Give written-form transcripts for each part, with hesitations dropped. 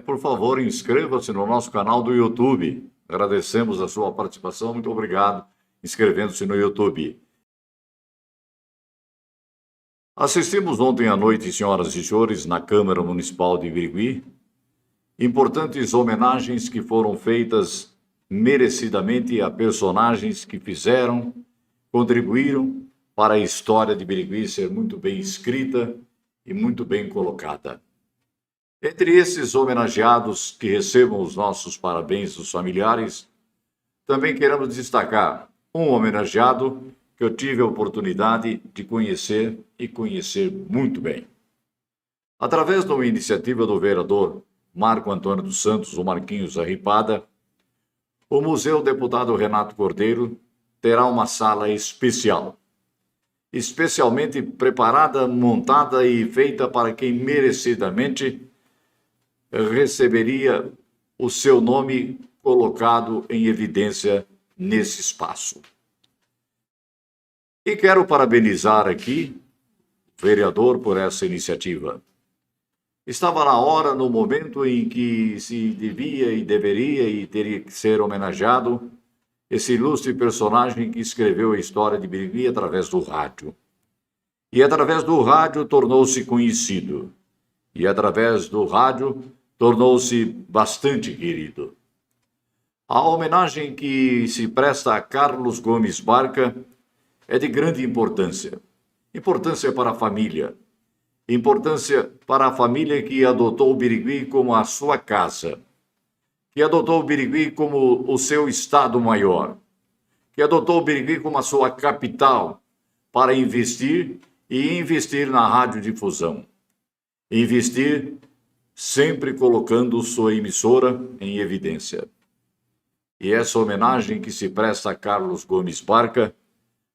Por favor, inscreva-se no nosso canal do YouTube. Agradecemos a sua participação. Muito obrigado inscrevendo-se no YouTube. Assistimos ontem à noite, senhoras e senhores, na Câmara Municipal de Birigui, importantes homenagens que foram feitas merecidamente a personagens que fizeram, contribuíram para a história de Birigui ser muito bem escrita e muito bem colocada. Entre esses homenageados que recebam os nossos parabéns dos familiares, também queremos destacar um homenageado que eu tive a oportunidade de conhecer e conhecer muito bem. Através de uma iniciativa do vereador Marco Antônio dos Santos, o Marquinhos Arripada, o Museu Deputado Renato Cordeiro terá uma sala especial, especialmente preparada, montada e feita para quem merecidamente receberia o seu nome colocado em evidência nesse espaço. E quero parabenizar aqui o vereador por essa iniciativa. Estava na hora, no momento em que se devia e deveria e teria que ser homenageado esse ilustre personagem que escreveu a história de Birigui através do rádio. E através do rádio tornou-se conhecido. E através do rádio tornou-se bastante querido. A homenagem que se presta a Carlos Gomes Barca é de grande importância. Importância para a família. Importância para a família que adotou o Birigui como a sua casa. Que adotou o Birigui como o seu estado maior. Que adotou o Birigui como a sua capital para investir e investir na radiodifusão. Investir sempre colocando sua emissora em evidência. E essa homenagem que se presta a Carlos Gomes Barca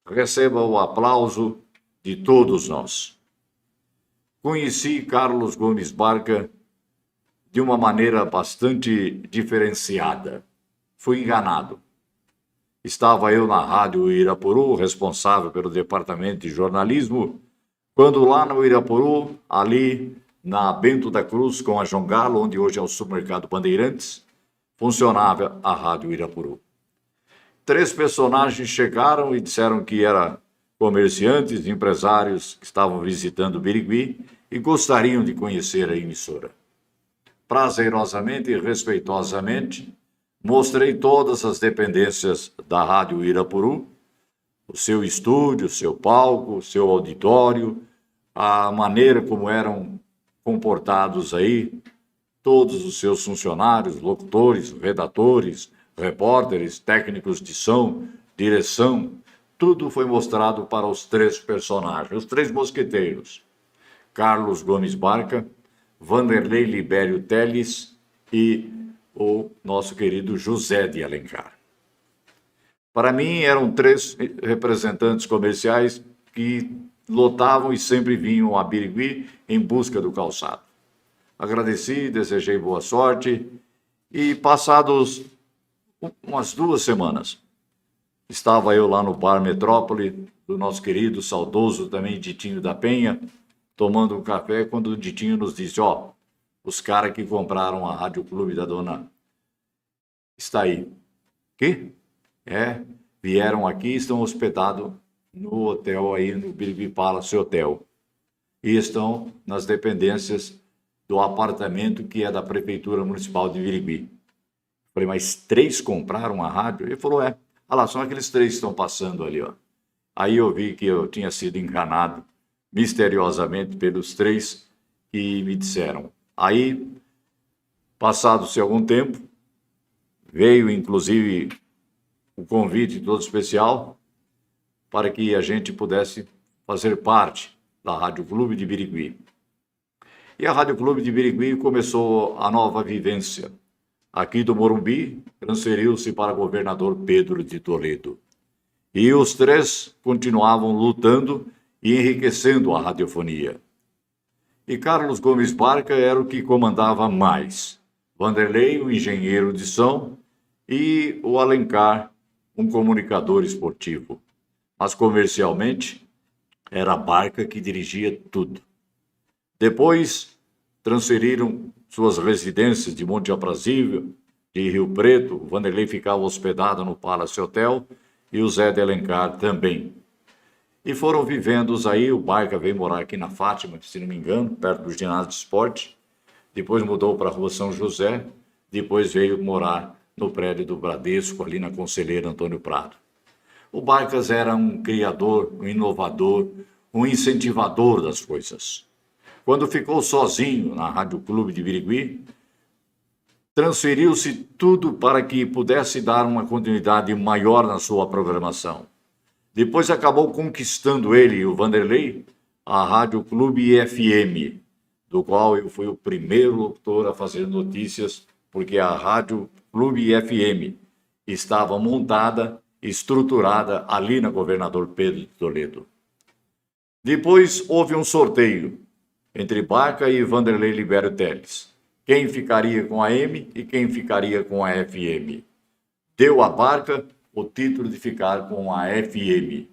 receba o aplauso de todos nós. Conheci Carlos Gomes Barca de uma maneira bastante diferenciada. Fui enganado. Estava eu na Rádio Irapuru, responsável pelo departamento de jornalismo, quando lá no Irapuru, ali na Bento da Cruz, com a João Galo, onde hoje é o supermercado Bandeirantes, funcionava a Rádio Irapuru. 3 personagens chegaram e disseram que eram comerciantes, empresários que estavam visitando Birigui e gostariam de conhecer a emissora. Prazerosamente e respeitosamente, mostrei todas as dependências da Rádio Irapuru, o seu estúdio, o seu palco, o seu auditório, a maneira como eram comportados aí todos os seus funcionários, locutores, redatores, repórteres, técnicos de som, direção, tudo foi mostrado para os 3 personagens, os 3 mosqueteiros. Carlos Gomes Barca, Vanderlei Libério Teles e o nosso querido José de Alencar. Para mim, eram 3 representantes comerciais que lotavam e sempre vinham a Birigui em busca do calçado. Agradeci, desejei boa sorte e passados umas 2 semanas, estava eu lá no Bar Metrópole, do nosso querido, saudoso também Ditinho da Penha, tomando um café, quando o Ditinho nos disse, os caras que compraram a Rádio Clube da Dona está aí. Que? Vieram aqui e estão hospedados no hotel aí, no Birigui Palace Hotel. E estão nas dependências do apartamento que é da Prefeitura Municipal de Birigui. Falei, mas 3 compraram a rádio? Ele falou, olha lá, são aqueles 3 que estão passando ali, ó. Aí eu vi que eu tinha sido enganado misteriosamente pelos 3 que me disseram. Aí, passado-se algum tempo, veio inclusive o convite todo especial para que a gente pudesse fazer parte da Rádio Clube de Birigui. E a Rádio Clube de Birigui começou a nova vivência. Aqui do Morumbi, transferiu-se para governador Pedro de Toledo. E os 3 continuavam lutando e enriquecendo a radiofonia. E Carlos Gomes Barca era o que comandava mais. Vanderlei, o engenheiro de som, e o Alencar, um comunicador esportivo. Mas comercialmente, era a Barca que dirigia tudo. Depois, transferiram suas residências de Monte Aprazível, de Rio Preto. O Vanderlei ficava hospedado no Palace Hotel e o Zé de Alencar também. E foram vivendo aí. O Barca veio morar aqui na Fátima, se não me engano, perto do ginásio de esporte. Depois mudou para a Rua São José. Depois veio morar no prédio do Bradesco, ali na Conselheira Antônio Prado. O Barcas era um criador, um inovador, um incentivador das coisas. Quando ficou sozinho na Rádio Clube de Birigui, transferiu-se tudo para que pudesse dar uma continuidade maior na sua programação. Depois acabou conquistando ele e o Vanderlei a Rádio Clube FM, do qual eu fui o primeiro locutor a fazer notícias, porque a Rádio Clube FM estava montada, estruturada ali na Governador Pedro de Toledo. Depois houve um sorteio entre Barca e Vanderlei Libério Teles. Quem ficaria com a M e quem ficaria com a FM. Deu a Barca o título de ficar com a FM.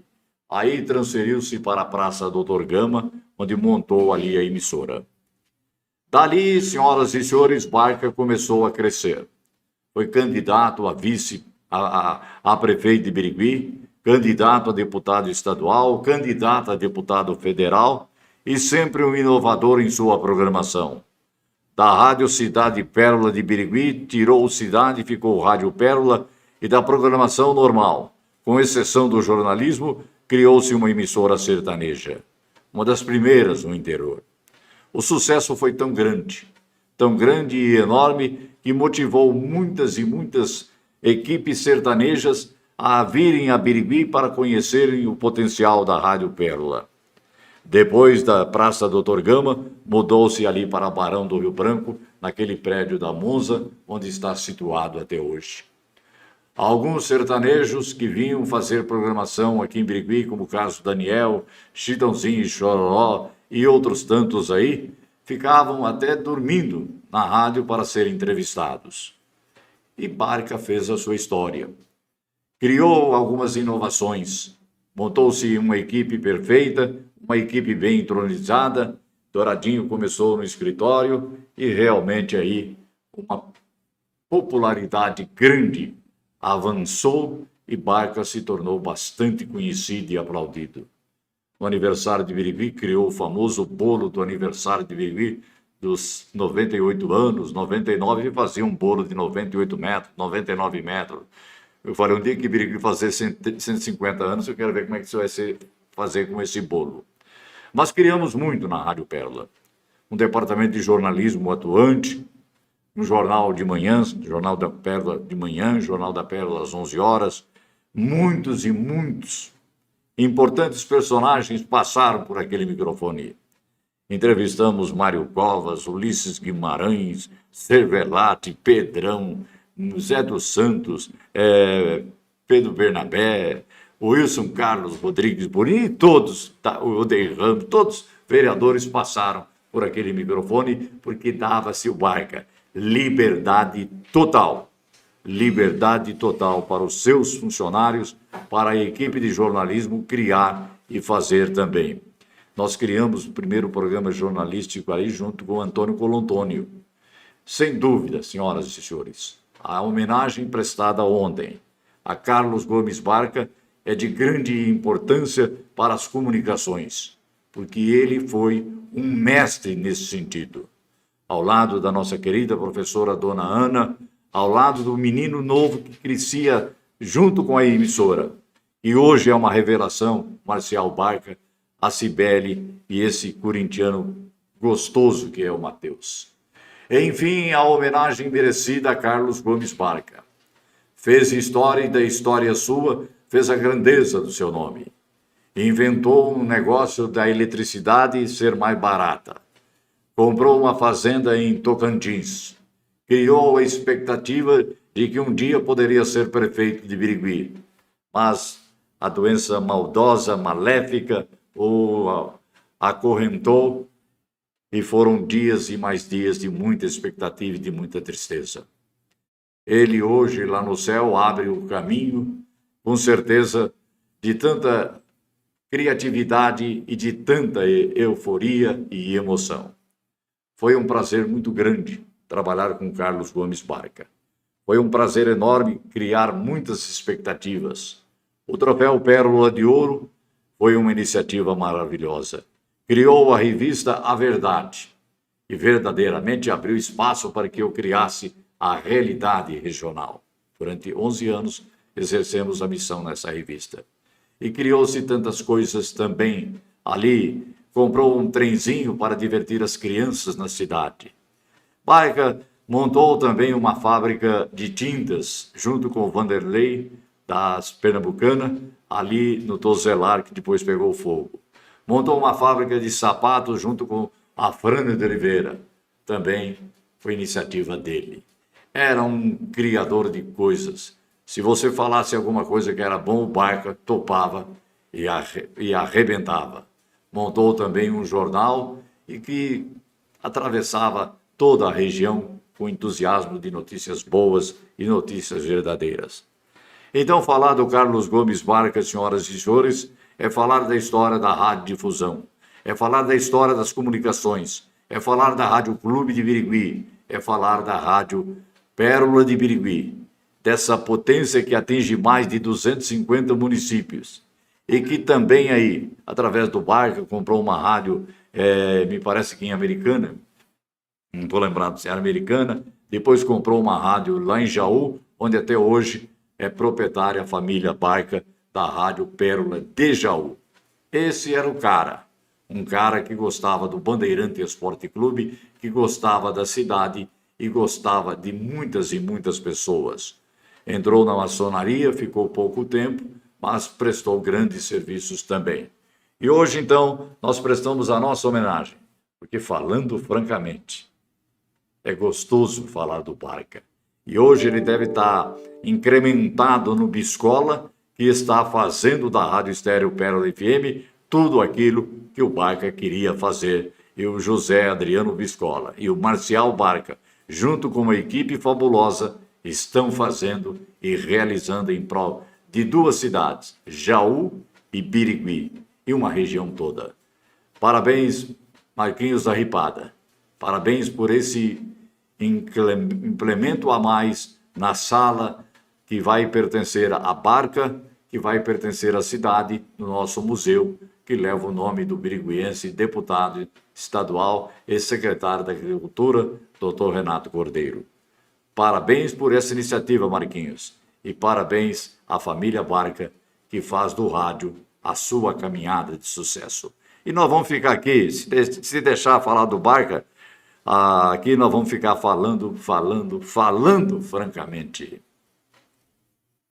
Aí transferiu-se para a Praça Doutor Gama, onde montou ali a emissora. Dali, senhoras e senhores, Barca começou a crescer. Foi candidato a vice, a prefeito de Birigui, candidato a deputado estadual, candidato a deputado federal e sempre um inovador em sua programação. Da Rádio Cidade Pérola de Birigui, tirou o Cidade e ficou Rádio Pérola, e da programação normal, com exceção do jornalismo, criou-se uma emissora sertaneja, uma das primeiras no interior. O sucesso foi tão grande e enorme, que motivou muitas e muitas equipes sertanejas a virem a Birigui para conhecerem o potencial da Rádio Pérola. Depois da Praça Doutor Gama, mudou-se ali para Barão do Rio Branco, naquele prédio da Monza, onde está situado até hoje. Alguns sertanejos que vinham fazer programação aqui em Birigui, como o caso Daniel, Chitãozinho e Chororó e outros tantos aí, ficavam até dormindo na rádio para serem entrevistados. E Barca fez a sua história. Criou algumas inovações, montou-se uma equipe perfeita, uma equipe bem entronizada. Douradinho começou no escritório e realmente aí uma popularidade grande avançou e Barca se tornou bastante conhecido e aplaudido. No aniversário de Birigui, criou o famoso bolo do aniversário de Birigui dos 98 anos, 99, e fazia um bolo de 98 metros, 99 metros. Eu falei, um dia que Birigui fazer 150 anos, eu quero ver como é que isso vai fazer com esse bolo. Mas criamos muito na Rádio Pérola. Um departamento de jornalismo atuante, um jornal de manhã, Jornal da Pérola de manhã, Jornal da Pérola às 11 horas. Muitos e muitos importantes personagens passaram por aquele microfone. Entrevistamos Mário Covas, Ulisses Guimarães, Cervelati, Pedrão, Zé dos Santos, Pedro Bernabé, Wilson Carlos Rodrigues Borini, e todos, o Odeir Ramos, todos vereadores passaram por aquele microfone, porque dava-se o Barca liberdade total para os seus funcionários, para a equipe de jornalismo criar e fazer também. Nós criamos o primeiro programa jornalístico aí junto com o Antônio Colantônio. Sem dúvida, senhoras e senhores, a homenagem prestada ontem a Carlos Gomes Barca é de grande importância para as comunicações, porque ele foi um mestre nesse sentido. Ao lado da nossa querida professora Dona Ana, ao lado do menino novo que crescia junto com a emissora. E hoje é uma revelação, Marcial Barca, a Cibele e esse corintiano gostoso que é o Matheus. Enfim, a homenagem merecida a Carlos Gomes Barca. Fez história e da história sua, fez a grandeza do seu nome. Inventou um negócio da eletricidade ser mais barata. Comprou uma fazenda em Tocantins. Criou a expectativa de que um dia poderia ser prefeito de Birigui. Mas a doença maldosa, maléfica, o acorrentou e foram dias e mais dias de muita expectativa e de muita tristeza. Ele hoje, lá no céu, abre o caminho, com certeza, de tanta criatividade e de tanta euforia e emoção. Foi um prazer muito grande trabalhar com Carlos Gomes Barca. Foi um prazer enorme criar muitas expectativas. O Troféu Pérola de Ouro foi uma iniciativa maravilhosa. Criou a revista A Verdade e verdadeiramente abriu espaço para que eu criasse a realidade regional. Durante 11 anos exercemos a missão nessa revista. E criou-se tantas coisas também ali. Comprou um trenzinho para divertir as crianças na cidade. Barca montou também uma fábrica de tintas, junto com o Vanderlei, das Pernambucana, ali no Tozelar, que depois pegou fogo. Montou uma fábrica de sapatos junto com a Frana de Oliveira. Também foi iniciativa dele. Era um criador de coisas. Se você falasse alguma coisa que era bom, o Barca topava e arrebentava. Montou também um jornal e que atravessava toda a região com entusiasmo de notícias boas e notícias verdadeiras. Então, falar do Carlos Gomes Barca, senhoras e senhores, é falar da história da radiodifusão, é falar da história das comunicações, é falar da Rádio Clube de Birigui, é falar da Rádio Pérola de Birigui, dessa potência que atinge mais de 250 municípios e que também aí, através do Barca, comprou uma rádio, me parece que em Americana, não estou lembrado se era Americana, depois comprou uma rádio lá em Jaú, onde até hoje é proprietária a família Barca da Rádio Pérola de Jaú. Esse era o cara, um cara que gostava do Bandeirante Esporte Clube, que gostava da cidade e gostava de muitas e muitas pessoas. Entrou na maçonaria, ficou pouco tempo, mas prestou grandes serviços também. E hoje, então, nós prestamos a nossa homenagem, porque falando francamente, é gostoso falar do Barca. E hoje ele deve estar incrementado no Biscola, que está fazendo da Rádio Estéreo Pérola FM tudo aquilo que o Barca queria fazer. E o José Adriano Biscola e o Marcial Barca, junto com uma equipe fabulosa, estão fazendo e realizando em prol de duas cidades, Jaú e Birigui, e uma região toda. Parabéns, Marquinhos da Ripada. Parabéns por esse implemento a mais na sala que vai pertencer à Barca, que vai pertencer à cidade, no nosso museu, que leva o nome do biriguiense deputado estadual e secretário da Agricultura, Dr. Renato Cordeiro. Parabéns por essa iniciativa, Marquinhos, e parabéns à família Barca, que faz do rádio a sua caminhada de sucesso. E nós vamos ficar aqui, se deixar falar do Barca, aqui nós vamos ficar falando francamente.